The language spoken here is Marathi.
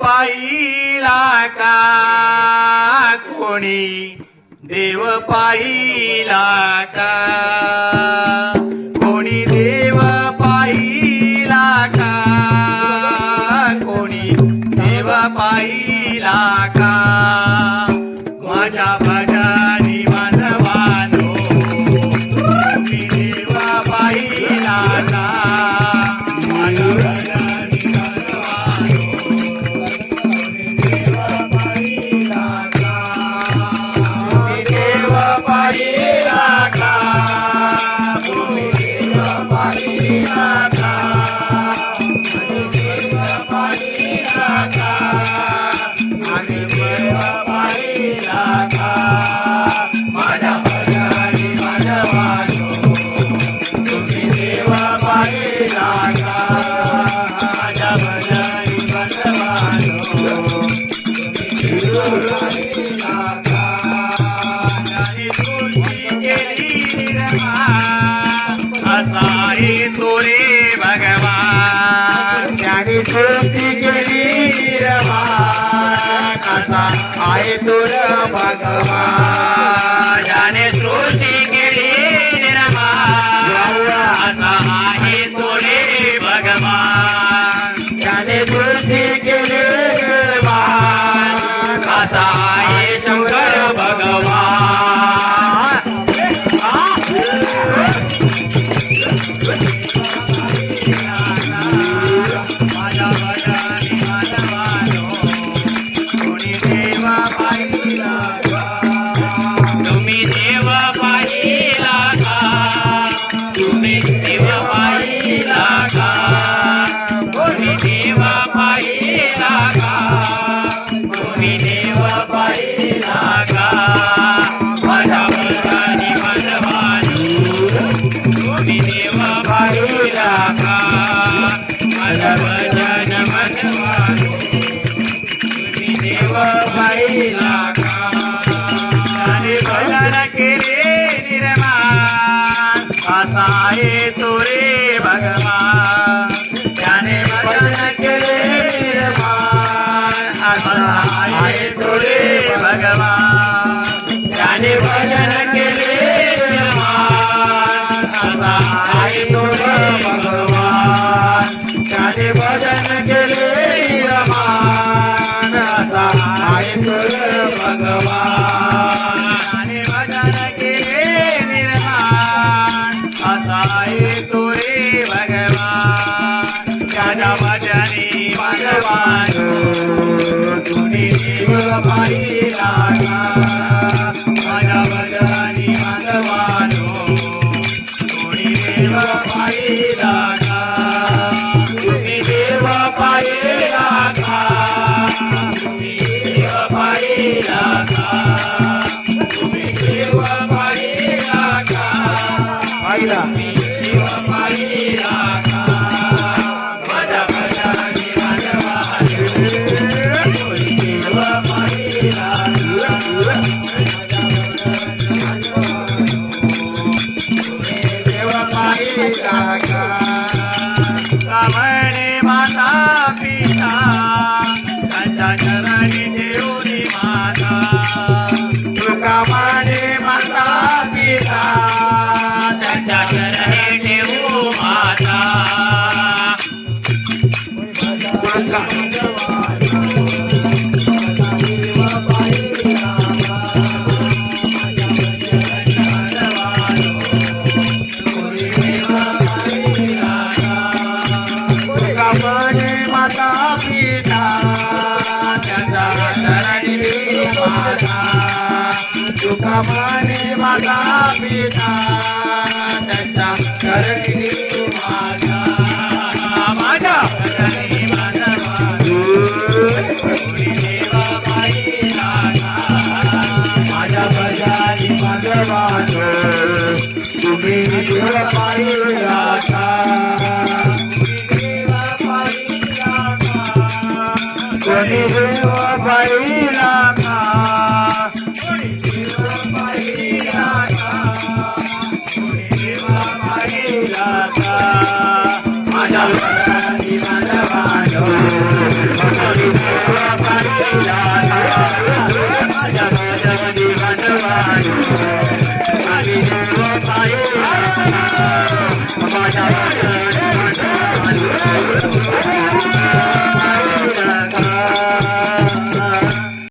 पाहिला का कोणी देव पाहिला का कोणी देव पाहिला का कोणी देव पाहिला का माझ्या भजनी मानवानो तुम्ही देव पाहिला का माझ्या भजनी मानवानो तोरे भगवान ज्याने सृष्टी केली निर्माण असा आहे तोर भगवान ज्याने सृष्टी केली निर्माण असा आहे तोरे भगवान ज्याने सृष्टी केली निर्माण असा आहे शंकर भगवान तोरे भगवान ज्याने भजन केले निर्माण असा आहे तोरे भगवान ज्याने भजन केले निर्माण असा आहे तोरे भगवान ज्याने भजन केले निर्माण असा आहे तोरे भगवान ज्याने भजन केले निर्माण असा आहे तोरे भगवान ज्याच्या भजनी भगवानो तुम्ही देव पाहिला का माझ्या भजनी भगवानो तुम्ही देव पाहिला का तुम्ही देव पाहिला का तुम्ही देव पाहिला का तुम्ही देव पाहिला का पाहिला कामणे माता पिता त्यांच्या चरणी देऊनी माता कामणे माता पिता त्यांच्या चरणी देऊ माता माझा तुका माने माता पिता त्यांच्या चरणी देव माझा माझ्या चरणी माझा देवा पाहिला माझ्या गजाली माझ तुम्ही देव पाहिला कोणी देव पाहिला का कोणी देव पाहिला का कोणी देव पाहिला का माझ्या घराची माझा कोणी देव पाहिला का माझ्या